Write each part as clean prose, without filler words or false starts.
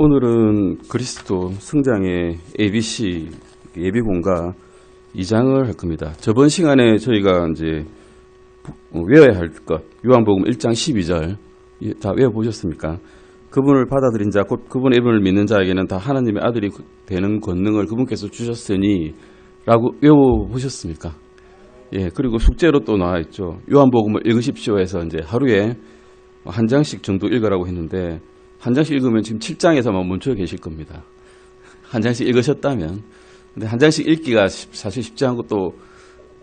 오늘은 그리스도 성장의 ABC 예비공가 2장을 할 겁니다. 저번 시간에 저희가 이제 외워야 할 것, 요한복음 1장 12절 다 외워보셨습니까? 그분을 받아들인 자, 곧 그분의 이름을 믿는 자에게는 다 하나님의 아들이 되는 권능을 그분께서 주셨으니 라고 외워보셨습니까? 예, 그리고 숙제로 또 나와 있죠. 요한복음을 읽으십시오 해서 이제 하루에 한 장씩 정도 읽으라고 했는데 한 장씩 읽으면 지금 7장에서만 멈춰 계실 겁니다. 한 장씩 읽으셨다면. 근데 한 장씩 읽기가 사실 쉽지 않고 또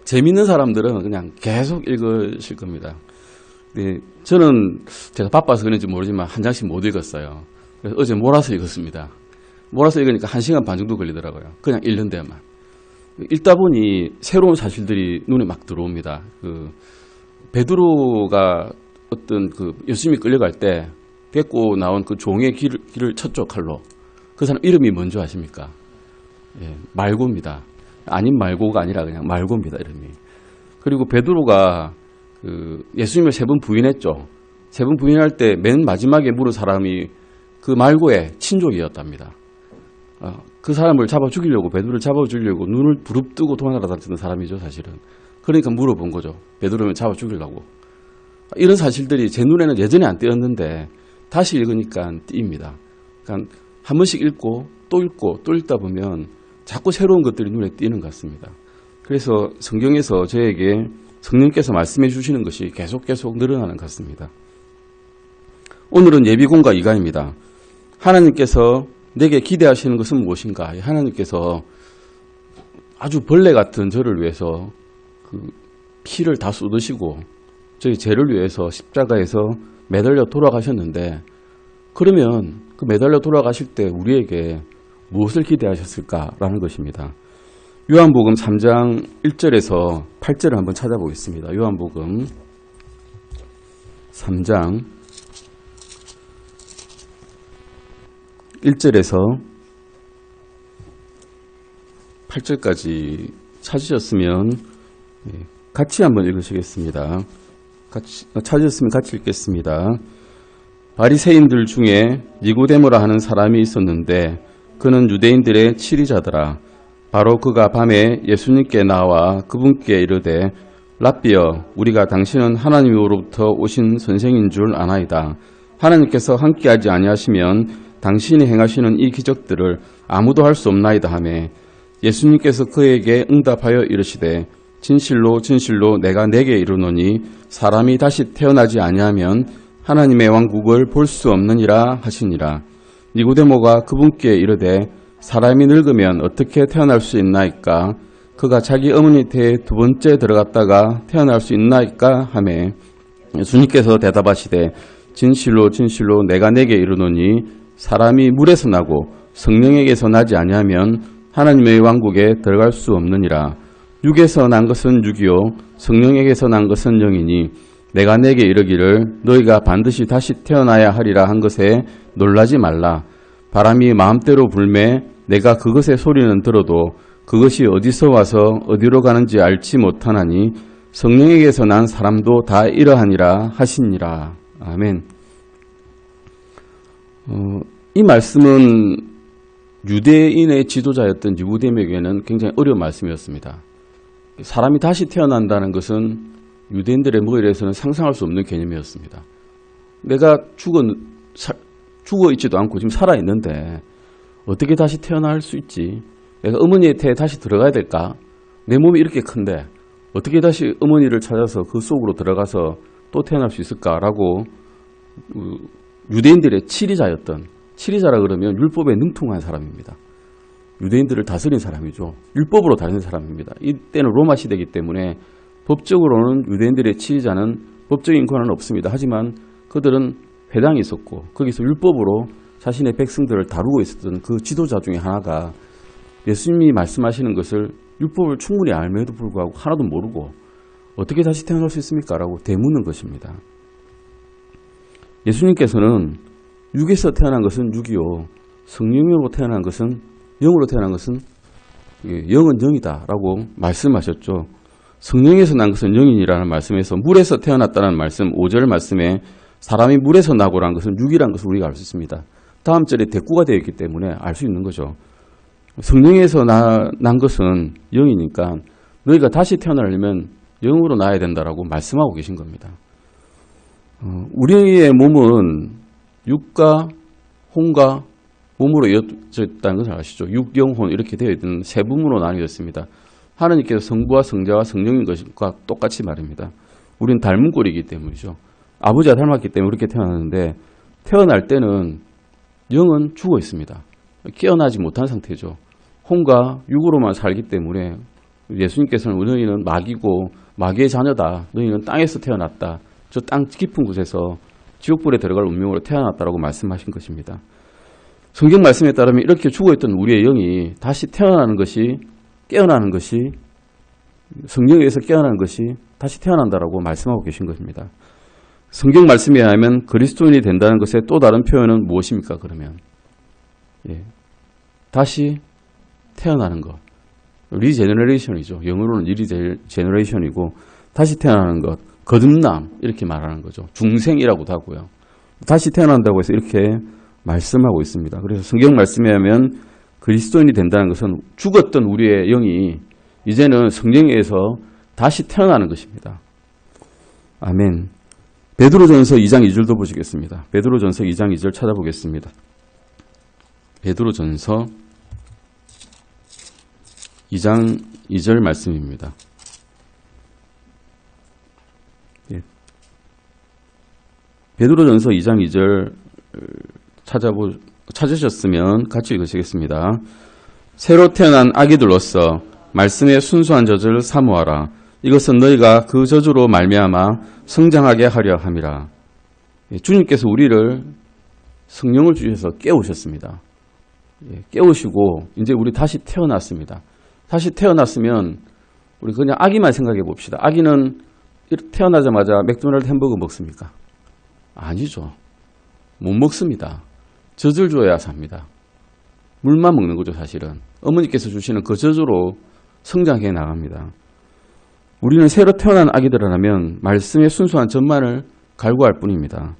재밌는 사람들은 그냥 계속 읽으실 겁니다. 근데 저는 제가 바빠서 그런지 모르지만 한 장씩 못 읽었어요. 그래서 어제 몰아서 읽었습니다. 몰아서 읽으니까 1시간 반 정도 걸리더라고요. 그냥 읽는 데만. 읽다 보니 새로운 사실들이 눈에 막 들어옵니다. 베드로가 어떤 예수님이 끌려갈 때 뱉고 나온 그 종의 길을 쳤죠, 칼로. 그 사람 이름이 뭔지 아십니까? 예, 말고입니다. 아닌 말고가 아니라 그냥 말고입니다, 이름이. 그리고 베드로가 예수님을 3번 부인했죠. 3번 부인할 때 맨 마지막에 물은 사람이 그 말고의 친족이었답니다. 그 사람을 잡아 죽이려고, 베드로를 잡아 죽이려고 눈을 부릅뜨고 도망다녔던 사람이죠, 사실은. 그러니까 물어본 거죠. 베드로를 잡아 죽이려고. 이런 사실들이 제 눈에는 예전에 안 띄었는데 다시 읽으니까 띄입니다. 그러니까 한 번씩 읽고 또 읽다 보면 자꾸 새로운 것들이 눈에 띄는 것 같습니다. 그래서 성경에서 저에게 성령께서 말씀해 주시는 것이 계속 늘어나는 것 같습니다. 오늘은 예비공가 2가입니다. 하나님께서 내게 기대하시는 것은 무엇인가? 하나님께서 아주 벌레 같은 저를 위해서 피를 다 쏟으시고 저희 죄를 위해서 십자가에서 매달려 돌아가셨는데, 그러면 그 매달려 돌아가실 때 우리에게 무엇을 기대하셨을까라는 것입니다. 요한복음 3장 1절에서 8절을 한번 찾아보겠습니다. 요한복음 3장 1절에서 8절까지 찾으셨으면 같이 한번 읽으시겠습니다. 찾으셨으면 같이 읽겠습니다. 바리새인들 중에 니고데모라 하는 사람이 있었는데 그는 유대인들의 치리자더라. 바로 그가 밤에 예수님께 나와 그분께 이르되 랍비여, 우리가 당신은 하나님으로부터 오신 선생인 줄 아나이다. 하나님께서 함께하지 아니하시면 당신이 행하시는 이 기적들을 아무도 할 수 없나이다 하매, 예수님께서 그에게 응답하여 이르시되 진실로 진실로 내가 네게 이르노니 사람이 다시 태어나지 아니하면 하나님의 왕국을 볼 수 없느니라 하시니라. 니고데모가 그분께 이르되 사람이 늙으면 어떻게 태어날 수 있나이까? 그가 자기 어머니 태에 2번째 들어갔다가 태어날 수 있나이까 하매, 예수님께서 대답하시되 진실로 진실로 내가 네게 이르노니 사람이 물에서 나고 성령에게서 나지 아니하면 하나님의 왕국에 들어갈 수 없느니라. 육에서 난 것은 육이요 성령에게서 난 것은 영이니 내가 네게 이르기를 너희가 반드시 다시 태어나야 하리라 한 것에 놀라지 말라. 바람이 마음대로 불매 내가 그것의 소리는 들어도 그것이 어디서 와서 어디로 가는지 알지 못하나니 성령에게서 난 사람도 다 이러하니라 하시니라. 아멘. 이 말씀은 유대인의 지도자였던 니고데모에게는 굉장히 어려운 말씀이었습니다. 사람이 다시 태어난다는 것은 유대인들의 머리에서는 상상할 수 없는 개념이었습니다. 내가 죽어 있지도 않고 지금 살아있는데 어떻게 다시 태어날 수 있지? 내가 어머니의 태에 다시 들어가야 될까? 내 몸이 이렇게 큰데 어떻게 다시 어머니를 찾아서 그 속으로 들어가서 또 태어날 수 있을까라고 유대인들의 치리자라 그러면 율법에 능통한 사람입니다. 유대인들을 다스린 사람이죠. 율법으로 다스린 사람입니다. 이때는 로마 시대이기 때문에 법적으로는 유대인들의 치리자는 법적인 권한은 없습니다. 하지만 그들은 회당이 있었고 거기서 율법으로 자신의 백성들을 다루고 있었던 그 지도자 중에 하나가 예수님이 말씀하시는 것을 율법을 충분히 알면에도 불구하고 하나도 모르고 어떻게 다시 태어날 수 있습니까? 라고 되묻는 것입니다. 예수님께서는 육에서 태어난 것은 육이요 성령으로 태어난 것은 영으로 태어난 것은 영은 영이다 라고 말씀하셨죠. 성령에서 난 것은 영이라는 말씀에서 물에서 태어났다는 말씀 5절 말씀에 사람이 물에서 나고라는 것은 육이라는 것을 우리가 알 수 있습니다. 다음 절에 대꾸가 되어 있기 때문에 알 수 있는 거죠. 성령에서 난 것은 영이니까 너희가 다시 태어나려면 영으로 나야 된다라고 말씀하고 계신 겁니다. 우리의 몸은 육과 혼과 몸으로 이어져 있다는 것을 아시죠? 육, 영, 혼 이렇게 되어 있는 세 부분으로 나뉘었습니다. 하나님께서 성부와 성자와 성령인 것과 똑같이 말입니다. 우리는 닮은 꼴이기 때문이죠. 아버지가 닮았기 때문에 그렇게 태어났는데 태어날 때는 영은 죽어 있습니다. 깨어나지 못한 상태죠. 혼과 육으로만 살기 때문에 예수님께서는 너희는 마귀고 마귀의 자녀다. 너희는 땅에서 태어났다. 저 땅 깊은 곳에서 지옥불에 들어갈 운명으로 태어났다라고 말씀하신 것입니다. 성경 말씀에 따르면 이렇게 죽어있던 우리의 영이 다시 태어나는 것이 깨어나는 것이 성령에 의해서 깨어나는 것이 다시 태어난다라고 말씀하고 계신 것입니다. 성경 말씀에 의하면 그리스도인이 된다는 것의 또 다른 표현은 무엇입니까? 그러면 다시 태어나는 것. 리제너레이션이죠. 영어로는 리제너레이션이고 다시 태어나는 것. 거듭남 이렇게 말하는 거죠. 중생이라고도 하고요. 다시 태어난다고 해서 이렇게 말씀하고 있습니다. 그래서 성경 말씀에 의하면 그리스도인이 된다는 것은 죽었던 우리의 영이 이제는 성령에 의해서 다시 태어나는 것입니다. 아멘. 베드로전서 2장 2절도 보시겠습니다. 베드로전서 2장 2절 찾아보겠습니다. 베드로전서 2장 2절 말씀입니다. 베드로전서 2장 2절 찾으셨으면 같이 읽으시겠습니다. 새로 태어난 아기들로서 말씀의 순수한 젖을 사모하라. 이것은 너희가 그 젖으로 말미암아 성장하게 하려 함이라. 주님께서 우리를 성령을 주셔서 깨우셨습니다. 깨우시고 이제 우리 다시 태어났습니다. 다시 태어났으면 우리 그냥 아기만 생각해 봅시다. 아기는 태어나자마자 맥도날드 햄버거 먹습니까? 아니죠. 못 먹습니다. 젖을 줘야 삽니다. 물만 먹는 거죠, 사실은. 어머니께서 주시는 그 젖으로 성장해 나갑니다. 우리는 새로 태어난 아기들이라면 말씀의 순수한 젖만을 갈구할 뿐입니다.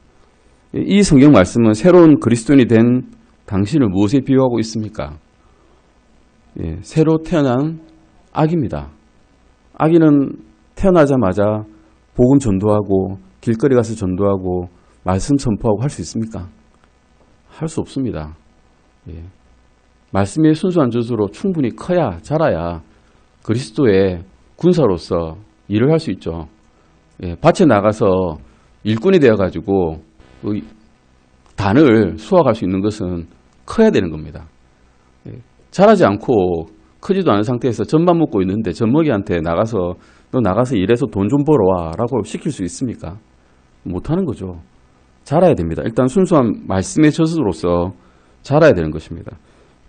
이 성경 말씀은 새로운 그리스도인이 된 당신을 무엇에 비유하고 있습니까? 새로 태어난 아기입니다. 아기는 태어나자마자 복음 전도하고 길거리 가서 전도하고 말씀 선포하고 할 수 있습니까? 할 수 없습니다. 말씀의 순수한 젖으로 충분히 커야 자라야 그리스도의 군사로서 일을 할 수 있죠. 밭에 나가서 일꾼이 되어가지고 단을 수확할 수 있는 것은 커야 되는 겁니다. 자라지 않고 크지도 않은 상태에서 젖만 먹고 있는데 젖먹이한테 나가서 너 나가서 일해서 돈 좀 벌어와 라고 시킬 수 있습니까? 못하는 거죠. 자라야 됩니다. 일단 순수한 말씀의 젖으로서 자라야 되는 것입니다.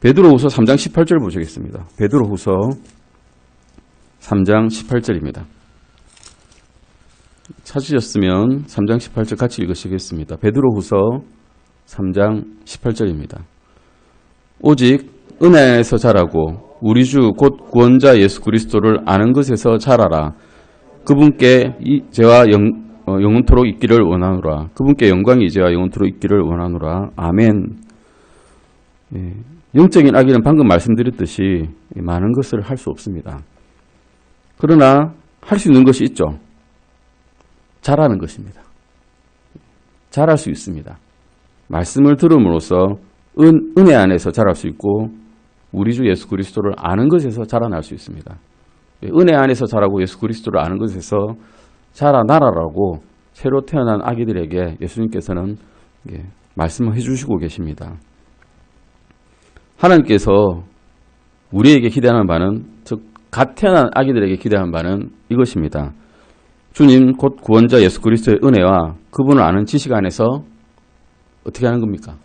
베드로후서 3장 18절 보시겠습니다. 베드로후서 3장 18절입니다. 찾으셨으면 3장 18절 같이 읽으시겠습니다. 베드로후서 3장 18절입니다. 오직 은혜 안에서 자라고 우리 주 곧 구원자 예수 그리스도를 아는 것에서 자라라. 그분께 이제와 영원토록 있기를 원하노라. 그분께 영광이 이제와 영원토록 있기를 원하노라. 아멘. 영적인 아기는 방금 말씀드렸듯이 많은 것을 할 수 없습니다. 그러나 할 수 있는 것이 있죠. 자라는 것입니다. 자랄 수 있습니다. 말씀을 들음으로써 은혜 안에서 자랄 수 있고 우리 주 예수 그리스도를 아는 것에서 자라날 수 있습니다. 은혜 안에서 자라고 예수 그리스도를 아는 것에서 자라나라라고 새로 태어난 아기들에게 예수님께서는 말씀을 해주시고 계십니다. 하나님께서 우리에게 기대하는 바는 즉 갓 태어난 아기들에게 기대하는 바는 이것입니다. 주님 곧 구원자 예수 그리스도의 은혜와 그분을 아는 지식 안에서 어떻게 하는 겁니까?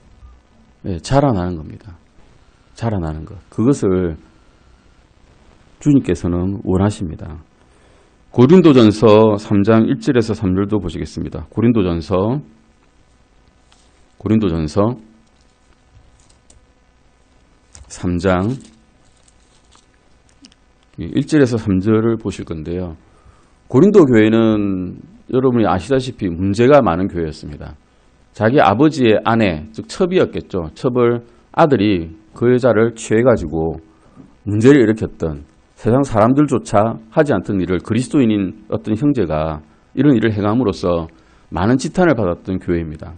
자라나는 겁니다. 자라나는 것. 그것을 주님께서는 원하십니다. 고린도전서 3장 1절에서 3절도 보시겠습니다. 고린도전서 3장 1절에서 3절을 보실 건데요. 고린도 교회는 여러분이 아시다시피 문제가 많은 교회였습니다. 자기 아버지의 아내, 즉 첩이었겠죠. 첩을 아들이 그 여자를 취해가지고 문제를 일으켰던, 세상 사람들조차 하지 않던 일을 그리스도인인 어떤 형제가 이런 일을 행함으로써 많은 지탄을 받았던 교회입니다.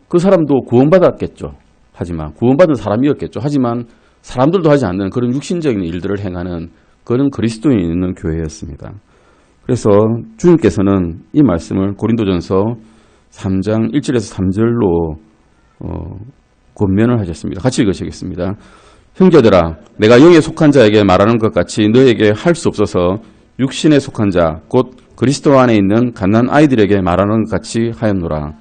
그 사람도 구원받았겠죠. 하지만 구원받은 사람이었겠죠. 하지만 사람들도 하지 않는 그런 육신적인 일들을 행하는 그런 그리스도인이 있는 교회였습니다. 그래서 주님께서는 이 말씀을 고린도전서 3장 1절에서 3절로 권면을 하셨습니다. 같이 읽으시겠습니다. 형제들아, 내가 영에 속한 자에게 말하는 것 같이 너에게 할 수 없어서 육신에 속한 자, 곧 그리스도 안에 있는 갓난 아이들에게 말하는 것 같이 하였노라.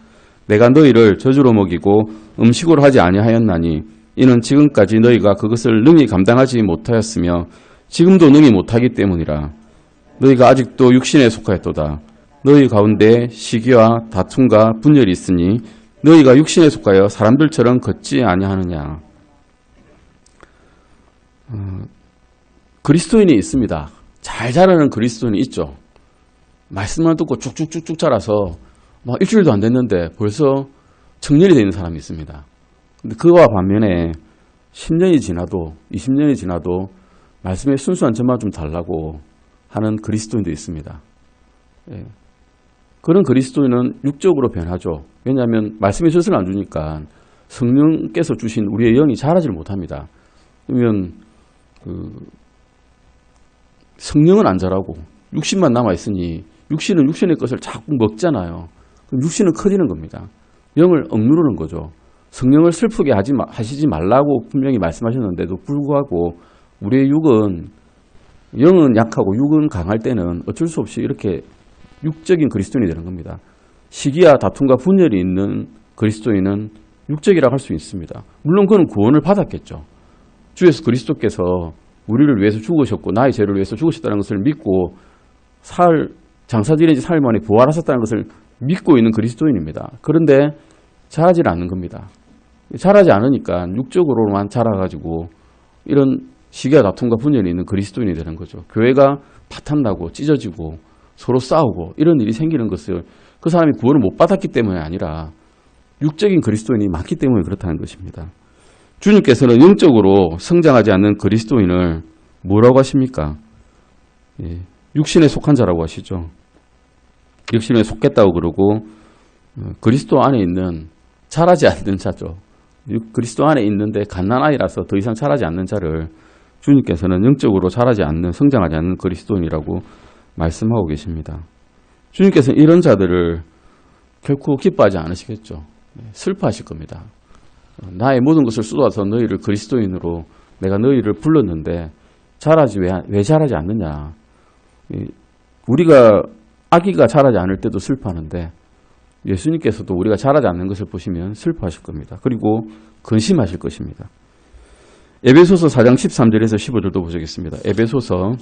내가 너희를 저주로 먹이고 음식으로 하지 아니하였나니 이는 지금까지 너희가 그것을 능히 감당하지 못하였으며 지금도 능히 못하기 때문이라. 너희가 아직도 육신에 속하였도다. 너희 가운데 시기와 다툼과 분열이 있으니 너희가 육신에 속하여 사람들처럼 걷지 아니하느냐. 그리스도인이 있습니다. 잘 자라는 그리스도인이 있죠. 말씀만 듣고 쭉쭉쭉쭉 자라서 막 일주일도 안 됐는데 벌써 청년이 되는 사람이 있습니다. 근데 그와 반면에 10년이 지나도 20년이 지나도 말씀의 순수한 점만 좀 달라고 하는 그리스도인도 있습니다. 예. 그런 그리스도인은 육적으로 변하죠. 왜냐하면 말씀의 젖을 안 주니까 성령께서 주신 우리의 영이 자라지를 못합니다. 그러면 성령은 안 자라고 육신만 남아있으니 육신은 육신의 것을 자꾸 먹잖아요. 그럼 육신은 커지는 겁니다. 영을 억누르는 거죠. 성령을 슬프게 하시지 말라고 분명히 말씀하셨는데도 불구하고 우리의 영은 약하고 육은 강할 때는 어쩔 수 없이 이렇게 육적인 그리스도인이 되는 겁니다. 시기와 다툼과 분열이 있는 그리스도인은 육적이라고 할 수 있습니다. 물론 그는 구원을 받았겠죠. 주 예수 그리스도께서 우리를 위해서 죽으셨고 나의 죄를 위해서 죽으셨다는 것을 믿고 장사지낸 지 사흘 만에 부활하셨다는 것을 믿고 있는 그리스도인입니다. 그런데 자라지 않는 겁니다. 자라지 않으니까 육적으로만 자라가지고 이런 시기와 다툼과 분열이 있는 그리스도인이 되는 거죠. 교회가 파탄나고 찢어지고 서로 싸우고 이런 일이 생기는 것을 그 사람이 구원을 못 받았기 때문이 아니라 육적인 그리스도인이 많기 때문에 그렇다는 것입니다. 주님께서는 영적으로 성장하지 않는 그리스도인을 뭐라고 하십니까? 육신에 속한 자라고 하시죠. 육신에 속했다고 그러고 그리스도 안에 있는 자라지 않는 자죠. 그리스도 안에 있는데 갓난아이라서 더 이상 자라지 않는 자를 주님께서는 영적으로 자라지 않는, 성장하지 않는 그리스도인이라고 말씀하고 계십니다. 주님께서는 이런 자들을 결코 기뻐하지 않으시겠죠. 슬퍼하실 겁니다. 나의 모든 것을 쏟아서 너희를 그리스도인으로 내가 너희를 불렀는데 왜 자라지 않느냐. 우리가 아기가 자라지 않을 때도 슬퍼하는데 예수님께서도 우리가 자라지 않는 것을 보시면 슬퍼하실 겁니다. 그리고 근심하실 것입니다. 에베소서 4장 13절에서 15절도 보시겠습니다. 에베소서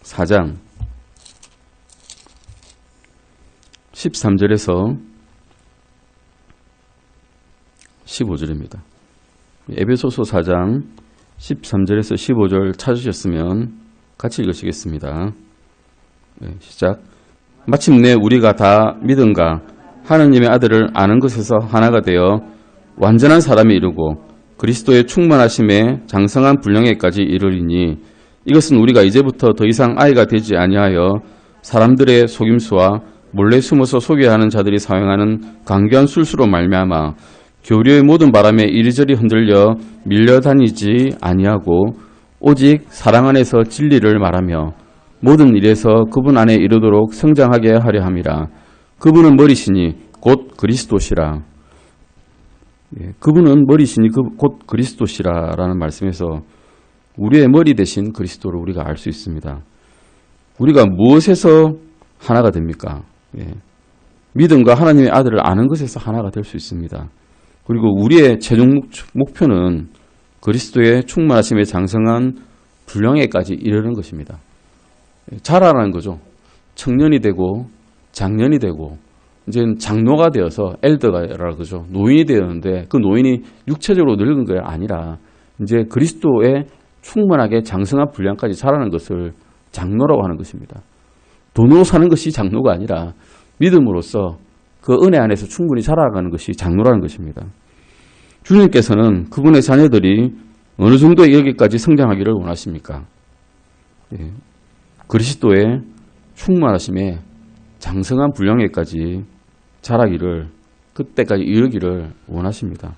4장 13절에서 15절입니다. 에베소서 4장 13절에서 15절 찾으셨으면 같이 읽으시겠습니다. 시작. 마침내 우리가 다 믿음과 하느님의 아들을 아는 것에서 하나가 되어 완전한 사람이 이르고 그리스도의 충만하심에 장성한 분량에까지 이르리니 이것은 우리가 이제부터 더 이상 아이가 되지 아니하여 사람들의 속임수와 몰래 숨어서 속여하는 자들이 사용하는 강교한 술수로 말미암아 교류의 모든 바람에 이리저리 흔들려 밀려다니지 아니하고 오직 사랑 안에서 진리를 말하며 모든 일에서 그분 안에 이르도록 성장하게 하려 함이라. 그분은 머리시니 곧 그리스도시라. 그분은 머리시니 곧 그리스도시라라는 말씀에서 우리의 머리 대신 그리스도를 우리가 알 수 있습니다. 우리가 무엇에서 하나가 됩니까? 믿음과 하나님의 아들을 아는 것에서 하나가 될 수 있습니다. 그리고 우리의 최종 목표는 그리스도의 충만하심에 장성한 분량에까지 이르는 것입니다. 자라라는 거죠. 청년이 되고 장년이 되고 이제 장로가 되어서 엘더가라고 그러죠. 노인이 되었는데 그 노인이 육체적으로 늙은 게 아니라 이제 그리스도의 충만하게 장성한 분량까지 자라는 것을 장로라고 하는 것입니다. 돈으로 사는 것이 장로가 아니라 믿음으로써 그 은혜 안에서 충분히 자라가는 것이 장로라는 것입니다. 주님께서는 그분의 자녀들이 어느 정도의 여기까지 성장하기를 원하십니까? 그리스도의 충만하심에 장성한 분량에까지 자라기를, 그때까지 이르기를 원하십니다.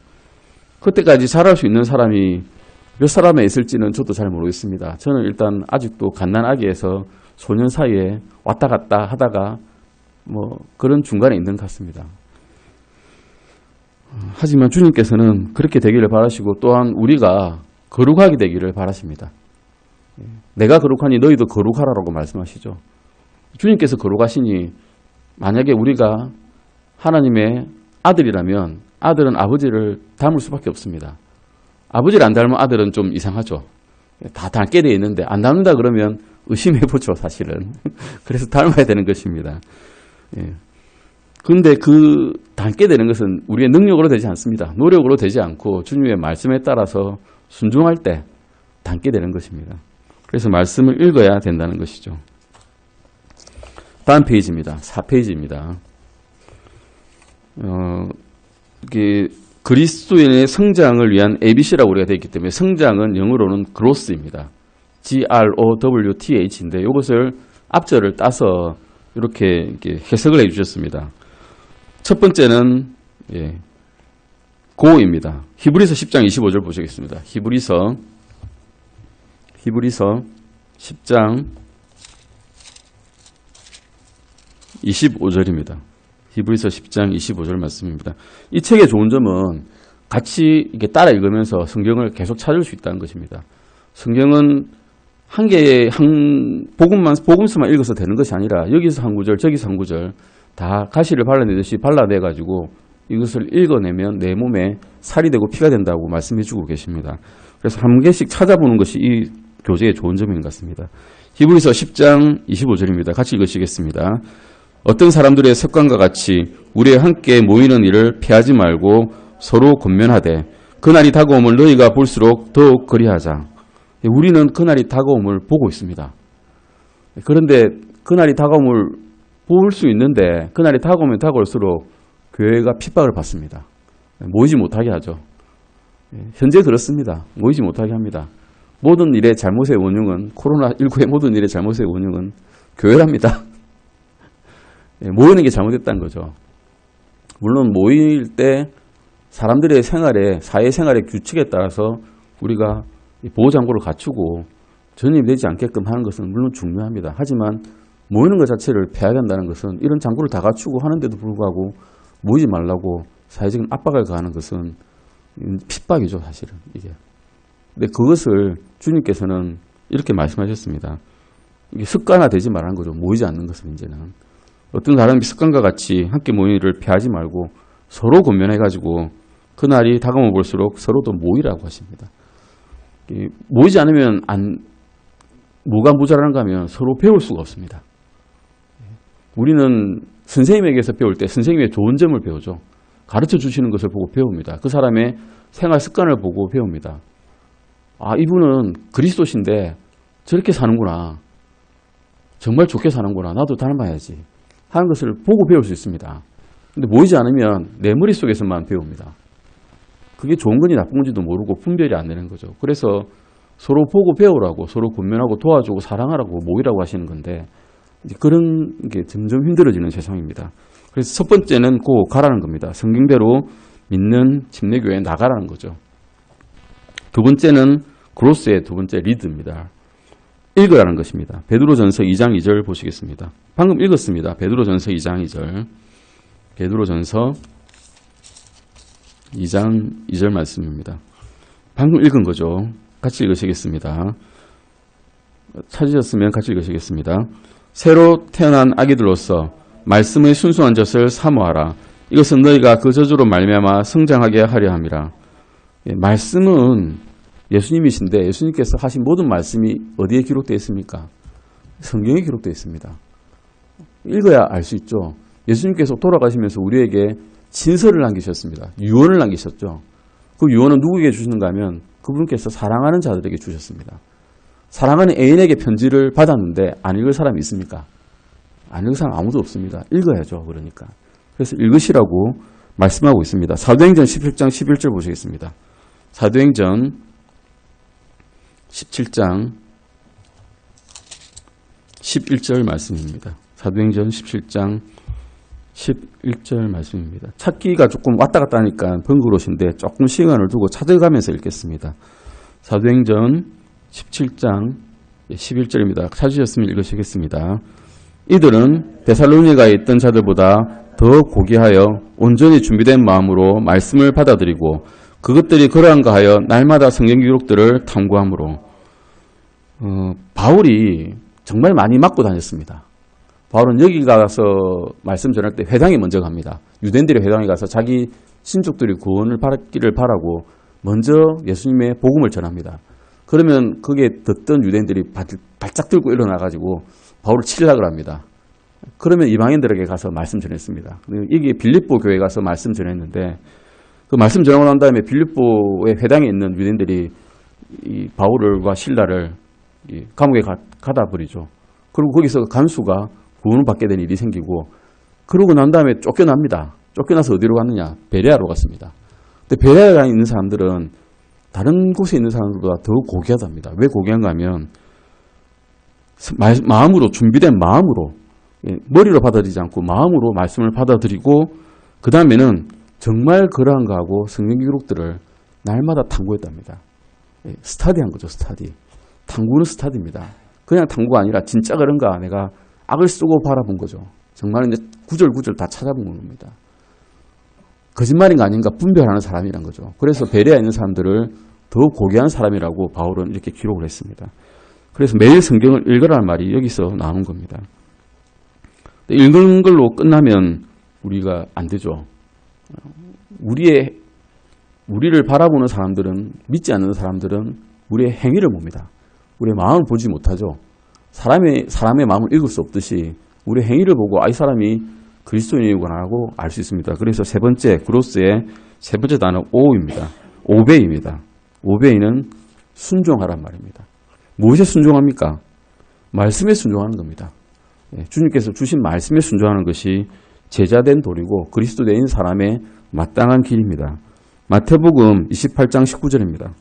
그때까지 자랄 수 있는 사람이 몇 사람에 있을지는 저도 잘 모르겠습니다. 저는 일단 아직도 갓난아기에서 소년 사이에 왔다 갔다 하다가 뭐 그런 중간에 있는 것 같습니다. 하지만 주님께서는 그렇게 되기를 바라시고 또한 우리가 거룩하게 되기를 바라십니다. 내가 거룩하니 너희도 거룩하라고 말씀하시죠. 주님께서 거룩하시니 만약에 우리가 하나님의 아들이라면 아들은 아버지를 닮을 수밖에 없습니다. 아버지를 안 닮은 아들은 좀 이상하죠. 다 닮게 되어 있는데 안 닮는다 그러면 의심해보죠, 사실은. 그래서 닮아야 되는 것입니다. 그런데 그 닮게 되는 것은 우리의 능력으로 되지 않습니다. 노력으로 되지 않고 주님의 말씀에 따라서 순종할 때 닮게 되는 것입니다. 그래서 말씀을 읽어야 된다는 것이죠. 다음 페이지입니다. 4페이지입니다. 이게 그리스도인의 성장을 위한 ABC라고 우리가 되어 있기 때문에 성장은 영어로는 growth입니다. GROWTH인데 이것을 앞절을 따서 이렇게 해석을 해 주셨습니다. 첫 번째는 go입니다. 히브리서 10장 25절 보시겠습니다. 히브리서 10장 25절입니다. 히브리서 10장 25절 말씀입니다. 이 책의 좋은 점은 같이 이렇게 따라 읽으면서 성경을 계속 찾을 수 있다는 것입니다. 성경은 한 개의 복음서만 읽어서 되는 것이 아니라 여기서 한 구절, 저기서 한 구절 다 가시를 발라내듯이 발라내가지고 이것을 읽어내면 내 몸에 살이 되고 피가 된다고 말씀해주고 계십니다. 그래서 한 개씩 찾아보는 것이 이 교재의 좋은 점인 것 같습니다. 히브리서 10장 25절입니다. 같이 읽으시겠습니다. 어떤 사람들의 습관과 같이 우리와 함께 모이는 일을 피하지 말고 서로 권면하되 그날이 다가옴을 너희가 볼수록 더욱 그리하자. 우리는 그날이 다가옴을 보고 있습니다. 그런데 그날이 다가옴을 볼 수 있는데 그날이 다가오면 다가올수록 교회가 핍박을 받습니다. 모이지 못하게 하죠. 현재 그렇습니다. 모이지 못하게 합니다. 모든 일의 잘못의 원흉은 코로나19의 모든 일의 잘못의 원흉은 교회랍니다. 모이는 게 잘못됐다는 거죠. 물론 모일 때 사람들의 생활에 사회생활의 규칙에 따라서 우리가 보호장구를 갖추고 전염이 되지 않게끔 하는 것은 물론 중요합니다. 하지만 모이는 것 자체를 폐해야 된다는 것은 이런 장구를 다 갖추고 하는데도 불구하고 모이지 말라고 사회적인 압박을 가하는 것은 핍박이죠, 사실은 이게. 근데 그것을 주님께서는 이렇게 말씀하셨습니다. 이게 습관화되지 말라는 거죠. 모이지 않는 것은 이제는. 어떤 사람이 습관과 같이 함께 모이는 일을 피하지 말고 서로 권면해가지고 그날이 다가오면 볼수록 서로도 모이라고 하십니다. 모이지 않으면 뭐가 모자라는가 하면 서로 배울 수가 없습니다. 우리는 선생님에게서 배울 때 선생님의 좋은 점을 배우죠. 가르쳐 주시는 것을 보고 배웁니다. 그 사람의 생활 습관을 보고 배웁니다. 아, 이분은 그리스도신데 저렇게 사는구나. 정말 좋게 사는구나. 나도 닮아야지. 하는 것을 보고 배울 수 있습니다. 근데 모이지 않으면 내 머릿속에서만 배웁니다. 그게 좋은 건지 나쁜 건지도 모르고 분별이 안 되는 거죠. 그래서 서로 보고 배우라고, 서로 권면하고 도와주고 사랑하라고 모이라고 하시는 건데 이제 그런 게 점점 힘들어지는 세상입니다. 그래서 첫 번째는 가라는 겁니다. 성경대로 믿는 침례교회에 나가라는 거죠. 두 번째는 그로스의 두 번째 리드입니다. 읽으라는 것입니다. 베드로전서 2장 2절 보시겠습니다. 방금 읽었습니다. 베드로전서 2장 2절. 베드로전서 2장 2절 말씀입니다. 방금 읽은 거죠. 같이 읽으시겠습니다. 찾으셨으면 같이 읽으시겠습니다. 새로 태어난 아기들로서 말씀의 순수한 젖을 사모하라. 이것은 너희가 그 젖으로 말미암아 성장하게 하려 함이라. 말씀은 예수님이신데 예수님께서 하신 모든 말씀이 어디에 기록되어 있습니까? 성경에 기록되어 있습니다. 읽어야 알 수 있죠. 예수님께서 돌아가시면서 우리에게 진서를 남기셨습니다. 유언을 남기셨죠. 그 유언은 누구에게 주시는가 하면 그분께서 사랑하는 자들에게 주셨습니다. 사랑하는 애인에게 편지를 받았는데 안 읽을 사람이 있습니까? 안 읽은 사람 아무도 없습니다. 읽어야죠. 그러니까. 그래서 읽으시라고 말씀하고 있습니다. 사도행전 17장 11절 보시겠습니다. 사도행전 17장 11절 말씀입니다. 사도행전 17장 11절 말씀입니다. 찾기가 조금 왔다 갔다 하니까 번거로우신데 조금 시간을 두고 찾아가면서 읽겠습니다. 사도행전 17장 11절입니다. 찾으셨으면 읽으시겠습니다. 이들은 데살로니가에 있던 자들보다 더 고귀하여 온전히 준비된 마음으로 말씀을 받아들이고 그것들이 그러한가 하여 날마다 성경 기록들을 탐구함으로 바울이 정말 많이 맞고 다녔습니다. 바울은 여기 가서 말씀 전할 때 회당에 먼저 갑니다. 유대인들의 회당에 가서 자기 신족들이 구원을 받기를 바라고 먼저 예수님의 복음을 전합니다. 그러면 거기에 듣던 유대인들이 발짝 들고 일어나가지고 바울을 치려고 합니다. 그러면 이방인들에게 가서 말씀 전했습니다. 이게 빌립보 교회에 가서 말씀 전했는데 그 말씀 전하고 난 다음에 빌립보의 회당에 있는 유대인들이 이 바울과 실라를 감옥에 가다 버리죠. 그리고 거기서 간수가 구원을 받게 된 일이 생기고 그러고 난 다음에 쫓겨납니다. 쫓겨나서 어디로 갔느냐? 베레아로 갔습니다. 근데 베레아에 있는 사람들은 다른 곳에 있는 사람들보다 더 고귀하답니다. 왜 고귀한가 하면 마음으로 준비된 마음으로 머리로 받아들이지 않고 마음으로 말씀을 받아들이고 그 다음에는 정말 그러한가 하고 성경 기록들을 날마다 탐구했답니다. 스타디한 거죠. 스타디. 탐구는 스타디입니다. 그냥 탐구가 아니라 진짜 그런가 내가 악을 쓰고 바라본 거죠. 정말 이제 구절구절 다 찾아본 겁니다. 거짓말인가 아닌가 분별하는 사람이란 거죠. 그래서 베레아에 있는 사람들을 더 고귀한 사람이라고 바울은 이렇게 기록을 했습니다. 그래서 매일 성경을 읽으라는 말이 여기서 나오는 겁니다. 읽는 걸로 끝나면 우리가 안 되죠. 우리를 바라보는 사람들은, 믿지 않는 사람들은 우리의 행위를 봅니다. 우리의 마음을 보지 못하죠. 사람의 마음을 읽을 수 없듯이 우리의 행위를 보고 이 사람이 그리스도인이구나 하고 알 수 있습니다. 그래서 세 번째, 그로스의 세 번째 단어 오입니다. 오베이입니다. 오베이는 순종하란 말입니다. 무엇에 순종합니까? 말씀에 순종하는 겁니다. 주님께서 주신 말씀에 순종하는 것이 제자된 도리고 그리스도인 사람의 마땅한 길입니다. 마태복음 28장 19절입니다.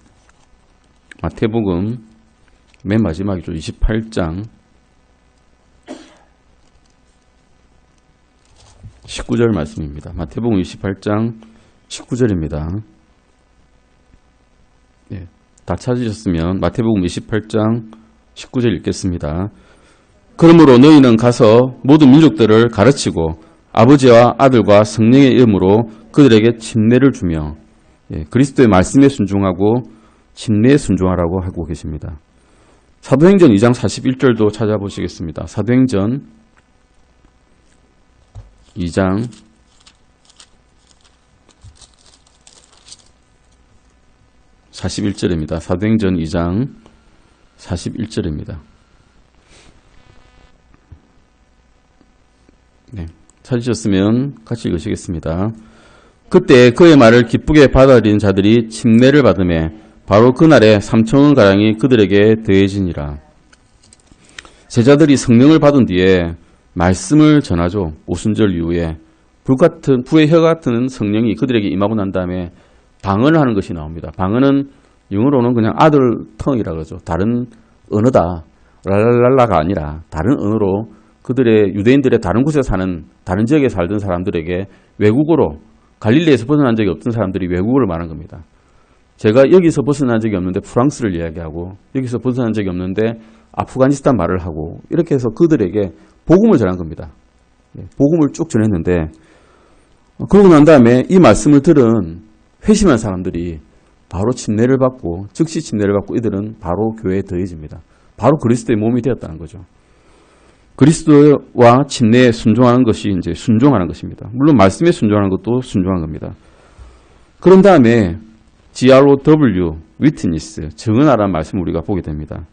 마태복음 맨 마지막이죠. 28장 19절 말씀입니다. 마태복음 28장 19절입니다. 네, 다 찾으셨으면 마태복음 28장 19절 읽겠습니다. 그러므로 너희는 가서 모든 민족들을 가르치고 아버지와 아들과 성령의 이름으로 그들에게 침례를 주며 그리스도의 말씀에 순종하고 침례에 순종하라고 하고 계십니다. 사도행전 2장 41절도 찾아보시겠습니다. 사도행전 2장 41절입니다. 사도행전 2장 41절입니다. 네, 찾으셨으면 같이 읽으시겠습니다. 그때 그의 말을 기쁘게 받아들인 자들이 침례를 받으며 바로 그날에 3,000원가량이 그들에게 더해지니라. 제자들이 성령을 받은 뒤에 말씀을 전하죠. 오순절 이후에 불의 혀 같은 성령이 그들에게 임하고 난 다음에 방언을 하는 것이 나옵니다. 방언은 영어로는 그냥 아들 텅이라고 하죠. 다른 언어다. 랄랄랄라가 아니라 다른 언어로 그들의 유대인들의 다른 곳에 사는 다른 지역에 살던 사람들에게 외국어로 갈릴리에서 벗어난 적이 없던 사람들이 외국어를 말한 겁니다. 제가 여기서 벗어난 적이 없는데 프랑스를 이야기하고 여기서 벗어난 적이 없는데 아프가니스탄 말을 하고 이렇게 해서 그들에게 복음을 전한 겁니다. 복음을 쭉 전했는데 그러고 난 다음에 이 말씀을 들은 회심한 사람들이 바로 침례를 받고 즉시 침례를 받고 이들은 바로 교회에 더해집니다. 바로 그리스도의 몸이 되었다는 거죠. 그리스도와 침례에 순종하는 것이 이제 순종하는 것입니다. 물론 말씀에 순종하는 것도 순종한 겁니다. 그런 다음에 GROW, 위트니스, 증언하라는 말씀을 우리가 보게 됩니다.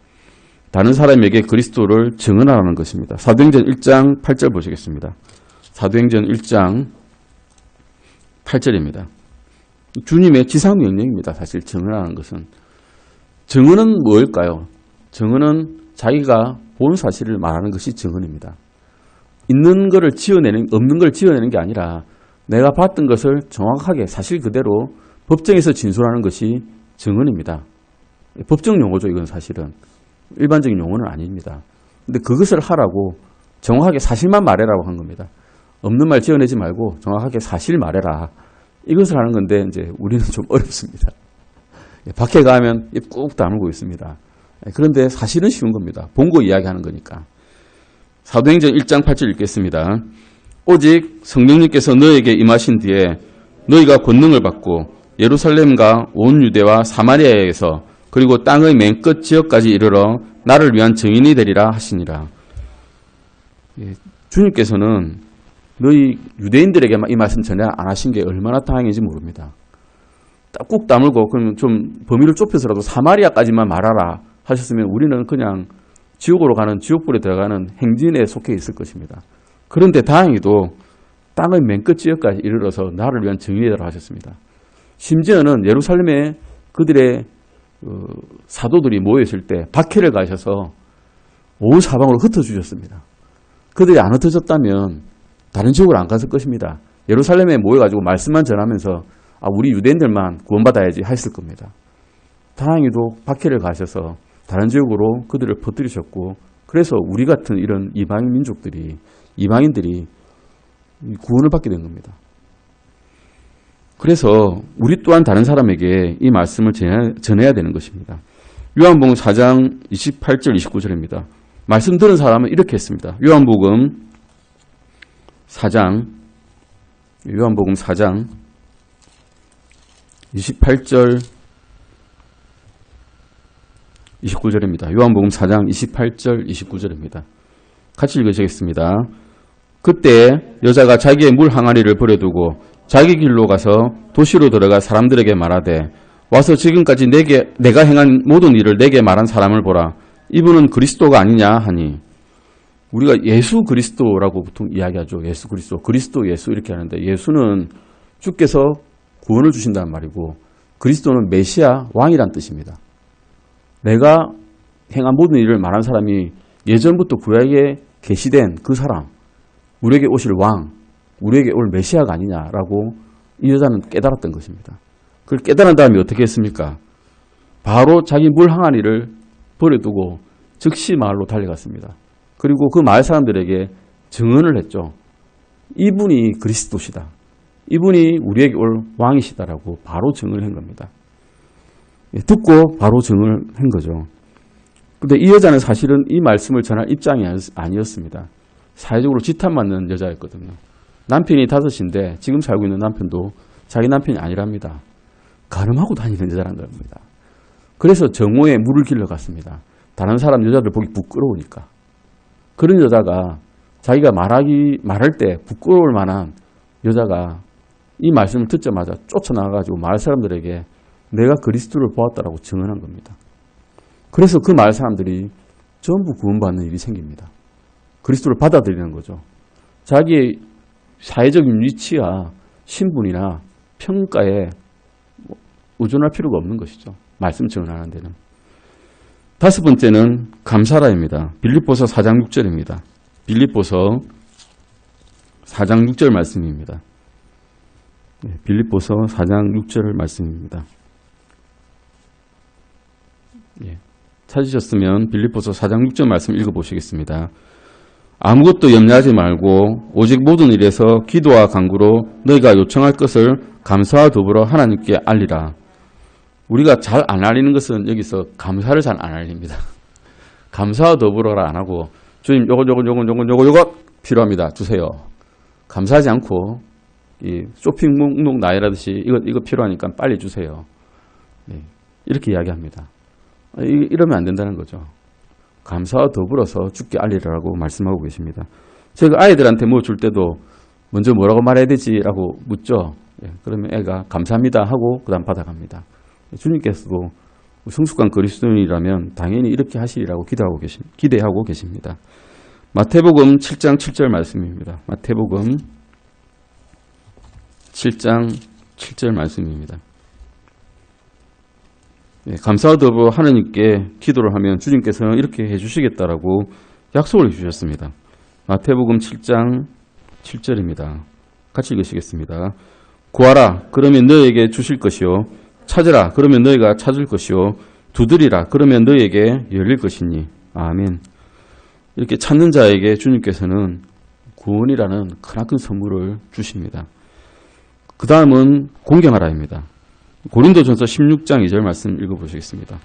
다른 사람에게 그리스도를 증언하라는 것입니다. 사도행전 1장 8절 보시겠습니다. 사도행전 1장 8절입니다. 주님의 지상명령입니다. 사실 증언하는 것은. 증언은 뭘까요? 증언은 자기가 본 사실을 말하는 것이 증언입니다. 있는 거를 지어내는, 없는 걸 지어내는 게 아니라 내가 봤던 것을 정확하게 사실 그대로 법정에서 진술하는 것이 증언입니다. 법정 용어죠, 이건 사실은. 일반적인 용어는 아닙니다. 근데 그것을 하라고 정확하게 사실만 말해라고 한 겁니다. 없는 말 지어내지 말고 정확하게 사실 말해라. 이것을 하는 건데 이제 우리는 좀 어렵습니다. 밖에 가면 입 꾹 다물고 있습니다. 그런데 사실은 쉬운 겁니다. 본고 이야기하는 거니까. 사도행전 1장 8절 읽겠습니다. 오직 성령님께서 너에게 임하신 뒤에 너희가 권능을 받고 예루살렘과 온 유대와 사마리아에서 그리고 땅의 맨 끝 지역까지 이르러 나를 위한 증인이 되리라 하시니라. 주님께서는 너희 유대인들에게 이 말씀 전혀 안 하신 게 얼마나 다행인지 모릅니다. 딱 꾹 다물고 그러면 좀 범위를 좁혀서라도 사마리아까지만 말하라 하셨으면 우리는 그냥 지옥으로 가는 지옥불에 들어가는 행진에 속해 있을 것입니다. 그런데 다행히도 땅의 맨 끝 지역까지 이르러서 나를 위한 증인이라 하셨습니다. 심지어는 예루살렘에 그들의 사도들이 모여있을 때 박해를 가셔서 온 사방으로 흩어주셨습니다. 그들이 안 흩어졌다면 다른 지역으로 안 갔을 것입니다. 예루살렘에 모여가지고 말씀만 전하면서 우리 유대인들만 구원받아야지 했을 겁니다. 다행히도 박해를 가셔서 다른 지역으로 그들을 퍼뜨리셨고 그래서 우리 같은 이런 이방인 민족들이 이방인들이 구원을 받게 된 겁니다. 그래서 우리 또한 다른 사람에게 이 말씀을 전해야 되는 것입니다. 요한복음 4장 28절 29절입니다. 말씀 들은 사람은 이렇게 했습니다. 요한복음 4장 28절 29절입니다. 요한복음 4장 28절 29절입니다. 같이 읽으시겠습니다. 그때 여자가 자기의 물 항아리를 버려두고 자기 길로 가서 도시로 들어가 사람들에게 말하되 와서 지금까지 내가 행한 모든 일을 내게 말한 사람을 보라. 이분은 그리스도가 아니냐 하니 우리가 예수 그리스도라고 보통 이야기하죠. 예수 그리스도, 그리스도 예수 이렇게 하는데 예수는 주께서 구원을 주신다는 말이고 그리스도는 메시아 왕이란 뜻입니다. 내가 행한 모든 일을 말한 사람이 예전부터 구약에 계시된 그 사람, 우리에게 오실 왕, 우리에게 올 메시아가 아니냐라고 이 여자는 깨달았던 것입니다. 그걸 깨달은 다음에 어떻게 했습니까? 바로 자기 물 항아리를 버려두고 즉시 마을로 달려갔습니다. 그리고 그 마을 사람들에게 증언을 했죠. 이분이 그리스도시다. 이분이 우리에게 올 왕이시다라고 바로 증언을 한 겁니다. 듣고 바로 증언을 한 거죠. 그런데 이 여자는 사실은 이 말씀을 전할 입장이 아니었습니다. 사회적으로 지탄받는 여자였거든요. 남편이 5인데 지금 살고 있는 남편도 자기 남편이 아니랍니다. 가늠하고 다니는 여자란 겁니다. 그래서 정오에 물을 길러 갔습니다. 다른 사람 여자들 보기 부끄러우니까. 그런 여자가 자기가 말할 때 부끄러울 만한 여자가 이 말씀을 듣자마자 쫓아나가가지고 마을 사람들에게 내가 그리스도를 보았다라고 증언한 겁니다. 그래서 그 마을 사람들이 전부 구원받는 일이 생깁니다. 그리스도를 받아들이는 거죠. 자기의 사회적인 위치와 신분이나 평가에 의존할 필요가 없는 것이죠. 말씀 증언하는 데는. 5번째는 감사라입니다. 빌립보서 4장 6절입니다. 빌립보서 4장 6절 말씀입니다. 빌립보서 4장 6절 말씀입니다. 찾으셨으면 빌립보서 4장 6절 말씀 읽어보시겠습니다. 아무것도 염려하지 말고 오직 모든 일에서 기도와 간구로 너희가 요청할 것을 감사와 더불어 하나님께 알리라. 우리가 잘 안 알리는 것은 여기서 감사를 잘 안 알립니다. 감사와 더불어라 안 하고 주님 요거 필요합니다. 주세요. 감사하지 않고 이 쇼핑 목록 나열하듯이 이거 필요하니까 빨리 주세요. 이렇게 이야기합니다. 이러면 안 된다는 거죠. 감사와 더불어서 주께 알리라고 말씀하고 계십니다. 제가 아이들한테 뭐 줄 때도 먼저 뭐라고 말해야 되지라고 묻죠. 그러면 애가 감사합니다 하고 그 다음 받아갑니다. 주님께서도 성숙한 그리스도인이라면 당연히 이렇게 하시리라고 기대하고 계십니다. 마태복음 7장 7절 말씀입니다. 마태복음 7장 7절 말씀입니다. 감사와 더불어 하나님께 기도를 하면 주님께서는 이렇게 해주시겠다라고 약속을 해주셨습니다. 마태복음 7장 7절입니다. 같이 읽으시겠습니다. 구하라 그러면 너에게 주실 것이요 찾으라 그러면 너희가 찾을 것이요 두드리라 그러면 너희에게 열릴 것이니 아멘. 이렇게 찾는 자에게 주님께서는 구원이라는 크나큰 선물을 주십니다. 그 다음은 공경하라입니다. 고린도전서 16장 2절 말씀 읽어보시겠습니다.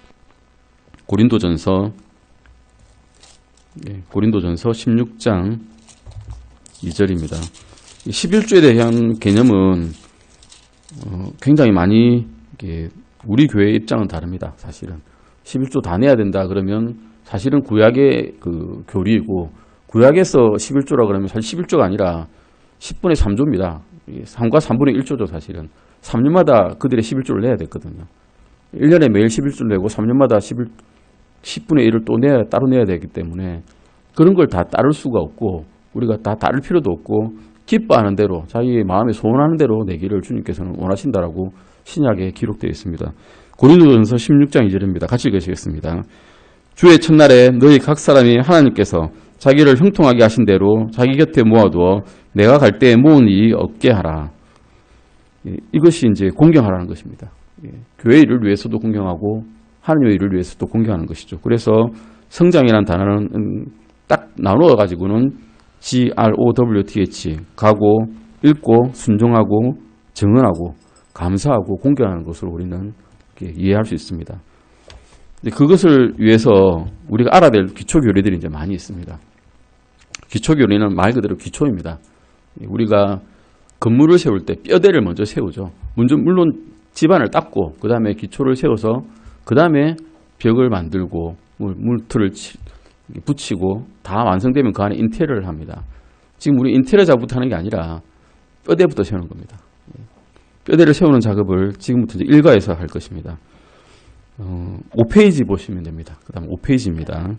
고린도전서 16장 2절입니다. 11조에 대한 개념은 굉장히 많이 우리 교회의 입장은 다릅니다. 사실은 11조 다 내야 된다 그러면 사실은 구약의 그 교리이고 구약에서 11조라 그러면 사실 11조가 아니라 10분의 3조입니다. 3과 3분의 1조죠. 사실은 3년마다 그들의 11조를 내야 됐거든요. 1년에 매일 11조를 내고 3년마다 10분의 1을 또 따로 내야 되기 때문에 그런 걸 다 따를 수가 없고 우리가 다 따를 필요도 없고 기뻐하는 대로 자기 마음에 소원하는 대로 내기를 주님께서는 원하신다라고 신약에 기록되어 있습니다. 고린도전서 16장 2절입니다. 같이 읽으시겠습니다. 주의 첫날에 너희 각 사람이 하나님께서 자기를 형통하게 하신 대로 자기 곁에 모아두어 내가 갈 때에 모은 일이 없게 하라. 이것이 이제 공경하라는 것입니다. 교회 일을 위해서도 공경하고 하나님의 일을 위해서도 공경하는 것이죠. 그래서 성장이라는 단어는 딱 나누어 가지고는 GROWTH 가고 읽고 순종하고 정언하고 감사하고 공경하는 것으로 우리는 이해할 수 있습니다. 그것을 위해서 우리가 알아야 될 기초 교리들이 이제 많이 있습니다. 기초 교리는 말 그대로 기초입니다. 우리가 건물을 세울 때 뼈대를 먼저 세우죠. 물론 집안을 닦고 그 다음에 기초를 세워서 그 다음에 벽을 만들고 물틀을 붙이고 다 완성되면 그 안에 인테리어를 합니다. 지금 우리 인테리어 작업부터 하는 게 아니라 뼈대부터 세우는 겁니다. 뼈대를 세우는 작업을 지금부터 이제 일과에서 할 것입니다. 5페이지 보시면 됩니다. 그 다음 5페이지입니다.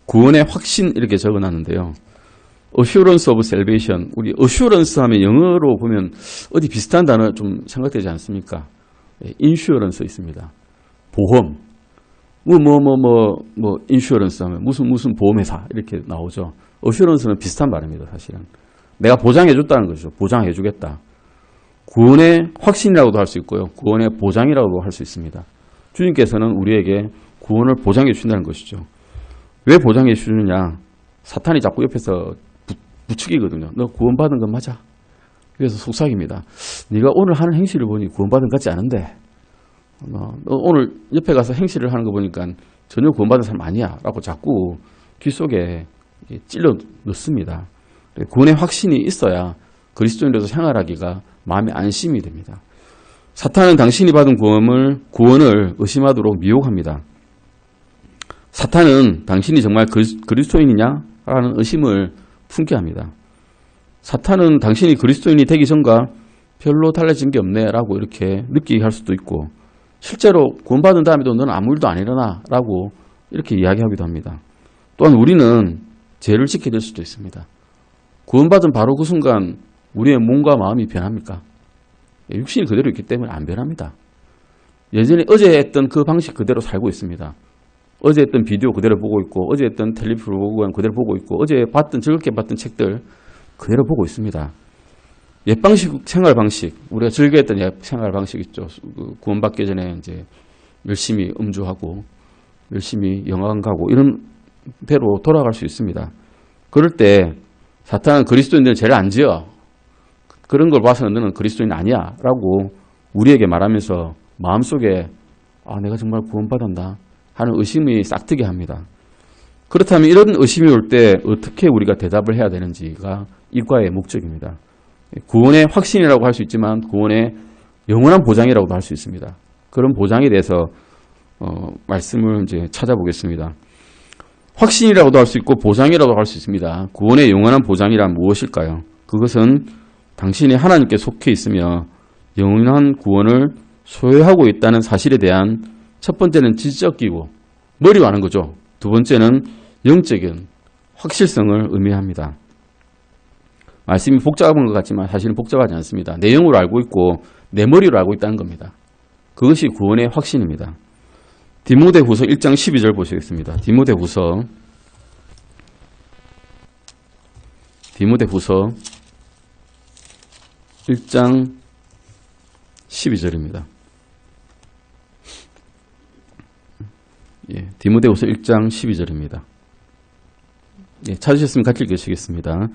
구원의 확신 이렇게 적어놨는데요. Assurance of Salvation. 우리 Assurance 하면 영어로 보면 어디 비슷한 단어 좀 생각되지 않습니까? Insurance 있습니다. 보험. Insurance 하면 무슨 보험회사 이렇게 나오죠. Assurance는 비슷한 말입니다. 사실은. 내가 보장해줬다는 거죠. 보장해주겠다. 구원의 확신이라고도 할 수 있고요. 구원의 보장이라고도 할 수 있습니다. 주님께서는 우리에게 구원을 보장해 주신다는 것이죠. 왜 보장해 주느냐? 사탄이 자꾸 옆에서 부추기거든요. 너 구원받은 건 맞아. 그래서 속삭입니다. 네가 오늘 하는 행실을 보니 구원받은 것 같지 않은데 너 오늘 옆에 가서 행실을 하는 거 보니까 전혀 구원받은 사람 아니야 라고 자꾸 귀 속에 찔러 넣습니다. 구원의 확신이 있어야 그리스도인으로서 생활하기가 마음의 안심이 됩니다. 사탄은 당신이 받은 구원을 의심하도록 미혹합니다. 사탄은 당신이 정말 그리스도인이냐라는 의심을 품게 합니다. 사탄은 당신이 그리스도인이 되기 전과 별로 달라진 게 없네라고 이렇게 느끼게 할 수도 있고 실제로 구원받은 다음에도 너는 아무 일도 안 일어나라고 이렇게 이야기하기도 합니다. 또한 우리는 죄를 짓게 될 수도 있습니다. 구원받은 바로 그 순간 우리의 몸과 마음이 변합니까? 육신이 그대로 있기 때문에 안 변합니다. 예전에 어제 했던 그 방식 그대로 살고 있습니다. 어제 했던 비디오 그대로 보고 있고 어제 했던 텔레비전 프로그램 그대로 보고 있고 어제 즐겁게 봤던 책들 그대로 보고 있습니다. 옛 방식 생활 방식 우리가 즐겨했던 옛 생활 방식 있죠. 구원받기 전에 이제 열심히 음주하고 열심히 영화관 가고 이런 대로 돌아갈 수 있습니다. 그럴 때 사탄은 그리스도인들은 죄를 안 지어. 그런 걸 봐서는 너는 그리스도인 아니야 라고 우리에게 말하면서 마음속에 내가 정말 구원받았나 하는 의심이 싹트게 합니다. 그렇다면 이런 의심이 올 때 어떻게 우리가 대답을 해야 되는지가 이과의 목적입니다. 구원의 확신이라고 할 수 있지만 구원의 영원한 보장이라고도 할 수 있습니다. 그런 보장에 대해서 말씀을 이제 찾아보겠습니다. 확신이라고도 할 수 있고 보장이라고도 할 수 있습니다. 구원의 영원한 보장이란 무엇일까요? 그것은 당신이 하나님께 속해 있으며 영원한 구원을 소유하고 있다는 사실에 대한 첫 번째는 지적이고 머리로 하는 거죠. 두 번째는 영적인 확실성을 의미합니다. 말씀이 복잡한 것 같지만 사실은 복잡하지 않습니다. 내 영으로 알고 있고 내 머리로 알고 있다는 겁니다. 그것이 구원의 확신입니다. 디모데후서 1장 12절 보시겠습니다. 디모데후서 디모데후서 1장 12절입니다. 예, 디모데후서 1장 12절입니다. 예, 찾으셨으면 같이 읽으시겠습니다.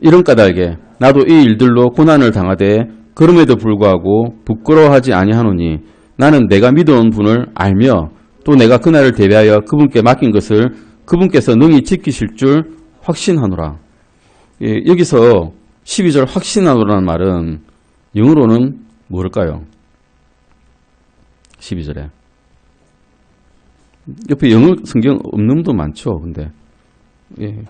이런 까닭에 나도 이 일들로 고난을 당하되 그럼에도 불구하고 부끄러워하지 아니하노니 나는 내가 믿어온 분을 알며 또 내가 그날을 대비하여 그분께 맡긴 것을 그분께서 능히 지키실 줄 확신하노라. 예, 여기서 12절 확신하노라는 말은 영어로는 뭘까요? 12절에 옆에 영어 성경 없는 분도 많죠. 근데 예.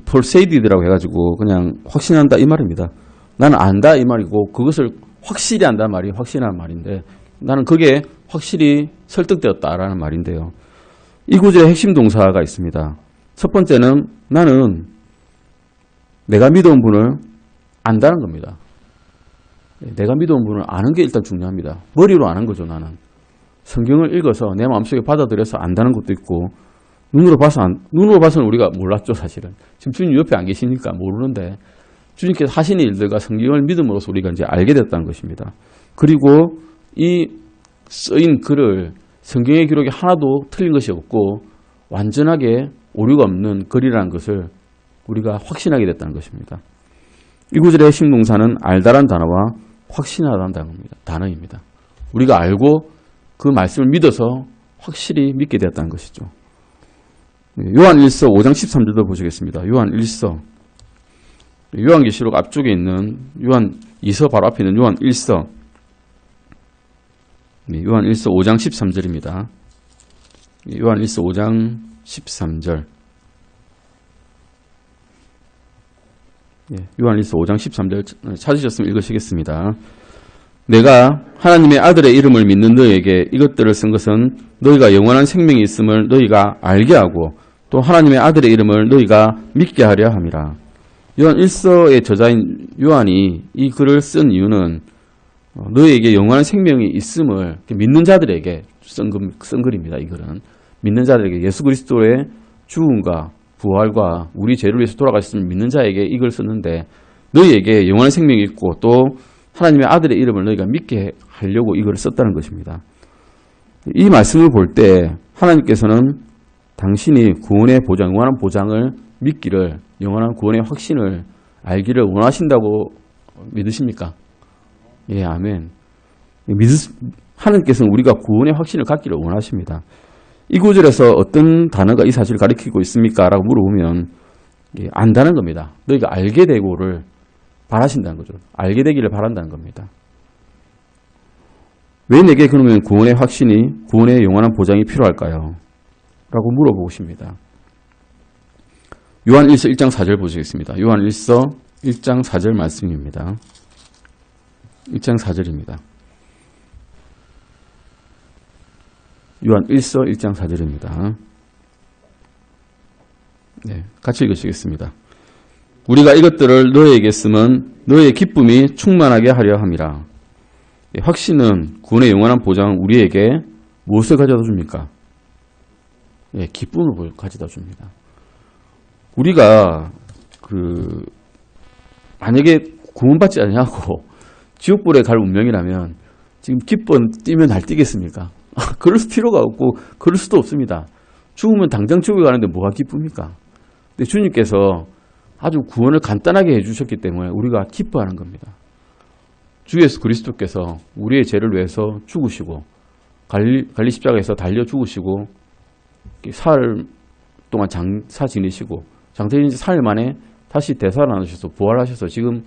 persuaded라고 해가지고 그냥 확신한다 이 말입니다. 나는 안다 이 말이고 그것을 확실히 안다는 말이 확신하는 말인데 나는 그게 확실히 설득되었다라는 말인데요. 이 구절에 핵심 동사가 있습니다. 첫 번째는 나는 내가 믿어온 분을 안다는 겁니다. 내가 믿어온 분을 아는 게 일단 중요합니다. 머리로 아는 거죠. 나는 성경을 읽어서 내 마음속에 받아들여서 안다는 것도 있고 눈으로 봐서는 우리가 몰랐죠. 사실은 지금 주님 옆에 안 계시니까 모르는데 주님께서 하시는 일들과 성경을 믿음으로써 우리가 이제 알게 됐다는 것입니다. 그리고 이 쓰인 글을 성경의 기록이 하나도 틀린 것이 없고 완전하게 오류가 없는 글이라는 것을 우리가 확신하게 됐다는 것입니다. 이 구절의 핵심 동사는 알다란 단어와 확신하다는 단어입니다. 우리가 알고 그 말씀을 믿어서 확실히 믿게 되었다는 것이죠. 요한 1서 5장 13절도 보시겠습니다. 요한 1서 요한계시록 앞쪽에 있는 요한 2서 바로 앞에 있는 요한 1서 요한 1서 5장 13절입니다. 요한 1서 5장 13절 요한 1서 5장 13절 찾으셨으면 읽으시겠습니다. 내가 하나님의 아들의 이름을 믿는 너희에게 이것들을 쓴 것은 너희가 영원한 생명이 있음을 너희가 알게 하고 또 하나님의 아들의 이름을 너희가 믿게 하려 함이라. 요한 1서의 저자인 요한이 이 글을 쓴 이유는 너희에게 영원한 생명이 있음을 믿는 자들에게 쓴 글입니다. 이 글은 믿는 자들에게 예수 그리스도의 죽음과 부활과 우리 죄를 위해서 돌아가셨음을 믿는 자에게 이걸 썼는데 너희에게 영원한 생명이 있고 또 하나님의 아들의 이름을 너희가 믿게 하려고 이걸 썼다는 것입니다. 이 말씀을 볼 때 하나님께서는 당신이 구원의 보장, 영원한 보장을 믿기를, 영원한 구원의 확신을 알기를 원하신다고 믿으십니까? 예, 아멘. 하나님께서는 우리가 구원의 확신을 갖기를 원하십니다. 이 구절에서 어떤 단어가 이 사실을 가리키고 있습니까? 라고 물어보면 안다는 겁니다. 너희가 알게 되고를 바라신다는 거죠. 알게 되기를 바란다는 겁니다. 왜 내게 그러면 구원의 확신이, 구원의 영원한 보장이 필요할까요? 라고 물어보십니다. 요한 1서 1장 4절 보시겠습니다. 요한 1서 1장 4절 말씀입니다. 1장 4절입니다. 요한 1서 1장 4절입니다. 네, 같이 읽으시겠습니다. 우리가 이것들을 너희에게 쓰면 너희의 기쁨이 충만하게 하려 함이라. 확신은 구원의 영원한 보장은 우리에게 무엇을 가져다 줍니까? 예, 기쁨을 가져다 줍니다. 우리가 만약에 구원받지 않냐고 지옥불에 갈 운명이라면 지금 기뻐 뛰면 날뛰겠습니까? 그럴 필요가 없고 그럴 수도 없습니다. 죽으면 당장 지옥에 가는데 뭐가 기쁩니까? 근데 주님께서 아주 구원을 간단하게 해주셨기 때문에 우리가 기뻐하는 겁니다. 주 예수 그리스도께서 우리의 죄를 위해서 죽으시고 갈리 십자가에서 달려 죽으시고 사흘 동안 장사 지내시고 장사진 지 사흘 만에 다시 되살아나셔서 부활하셔서 지금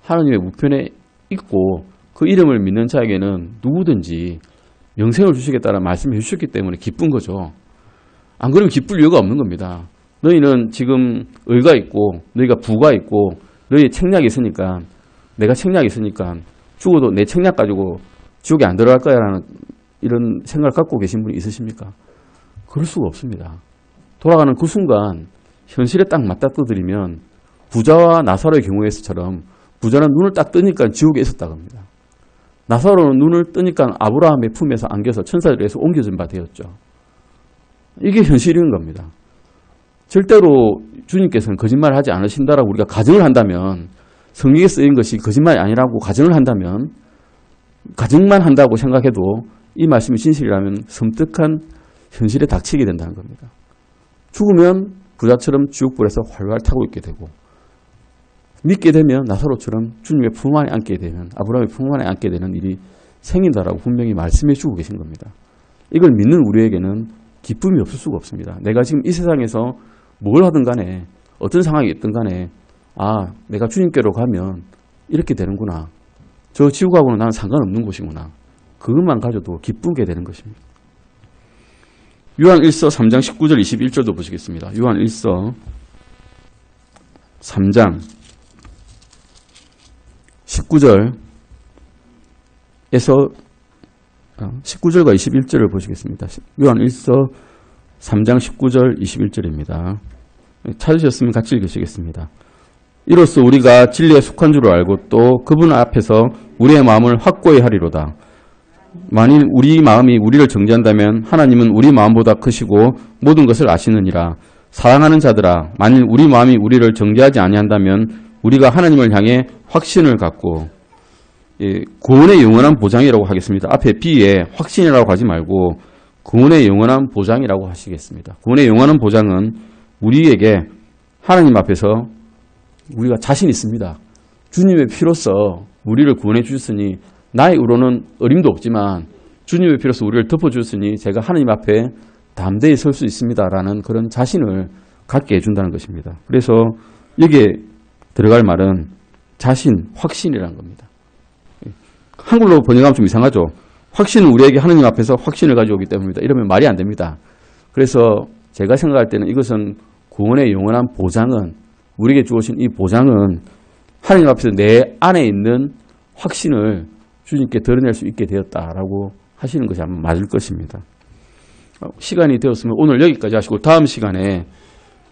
하나님의 우편에 있고 그 이름을 믿는 자에게는 누구든지 영생을 주시겠다는 말씀을 해주셨기 때문에 기쁜 거죠. 안 그러면 기쁠 이유가 없는 겁니다. 너희는 지금 의가 있고 너희가 부가 있고 너희 책략이 있으니까 내가 책략이 있으니까 죽어도 내 책략 가지고 지옥에 안 들어갈 거야 라는 이런 생각을 갖고 계신 분이 있으십니까? 그럴 수가 없습니다. 돌아가는 그 순간 현실에 딱 맞닥뜨리면 부자와 나사로의 경우에서처럼 부자는 눈을 딱 뜨니까 지옥에 있었다고 합니다. 나사로는 눈을 뜨니까 아브라함의 품에서 안겨서 천사들에서 옮겨진 바 되었죠. 이게 현실인 겁니다. 절대로 주님께서는 거짓말을 하지 않으신다라고 우리가 가정을 한다면, 성경에 쓰인 것이 거짓말이 아니라고 가정을 한다면, 가정만 한다고 생각해도 이 말씀이 진실이라면 섬뜩한 현실에 닥치게 된다는 겁니다. 죽으면 부자처럼 지옥불에서 활활 타고 있게 되고, 믿게 되면 나사로처럼 주님의 품 안에 앉게 되면, 아브라함의 품 안에 앉게 되는 일이 생긴다라고 분명히 말씀해 주고 계신 겁니다. 이걸 믿는 우리에게는 기쁨이 없을 수가 없습니다. 내가 지금 이 세상에서 뭘 하든 간에, 어떤 상황이 있든 간에, 아, 내가 주님께로 가면 이렇게 되는구나. 저 지옥하고는 나는 상관없는 곳이구나. 그것만 가져도 기쁘게 되는 것입니다. 요한 1서 3장 19절 21절도 보시겠습니다. 요한 1서 3장 19절에서 19절과 21절을 보시겠습니다. 요한 1서 3장 19절 21절입니다. 찾으셨으면 같이 읽으시겠습니다. 이로써 우리가 진리에 속한 줄을 알고 또 그분 앞에서 우리의 마음을 확고히 하리로다. 만일 우리 마음이 우리를 정죄한다면 하나님은 우리 마음보다 크시고 모든 것을 아시느니라. 사랑하는 자들아, 만일 우리 마음이 우리를 정죄하지 아니한다면 우리가 하나님을 향해 확신을 갖고, 구원의 영원한 보장이라고 하겠습니다. 앞에 B에 확신이라고 하지 말고 구원의 영원한 보장이라고 하시겠습니다. 구원의 영원한 보장은 우리에게 하나님 앞에서 우리가 자신 있습니다. 주님의 피로써 우리를 구원해 주셨으니 나의 의로는 어림도 없지만 주님의 피로써 우리를 덮어주셨으니 제가 하나님 앞에 담대히 설 수 있습니다라는 그런 자신을 갖게 해준다는 것입니다. 그래서 여기에 들어갈 말은 자신, 확신이라는 겁니다. 한글로 번역하면 좀 이상하죠. 확신은 우리에게 하나님 앞에서 확신을 가져오기 때문입니다. 이러면 말이 안 됩니다. 그래서 제가 생각할 때는 이것은 구원의 영원한 보장은, 우리에게 주어진 이 보장은 하나님 앞에서 내 안에 있는 확신을 주님께 드러낼 수 있게 되었다라고 하시는 것이 아마 맞을 것입니다. 시간이 되었으면 오늘 여기까지 하시고 다음 시간에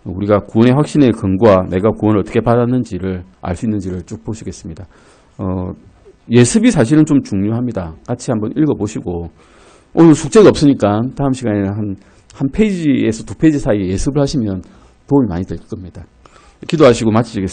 우리가 구원의 확신의 근거와 내가 구원을 어떻게 받았는지를 알 수 있는지를 쭉 보시겠습니다. 예습이 사실은 좀 중요합니다. 같이 한번 읽어보시고, 오늘 숙제가 없으니까 다음 시간에는 한 페이지에서 두 페이지 사이에 예습을 하시면 도움이 많이 될 겁니다. 기도하시고 마치겠습니다.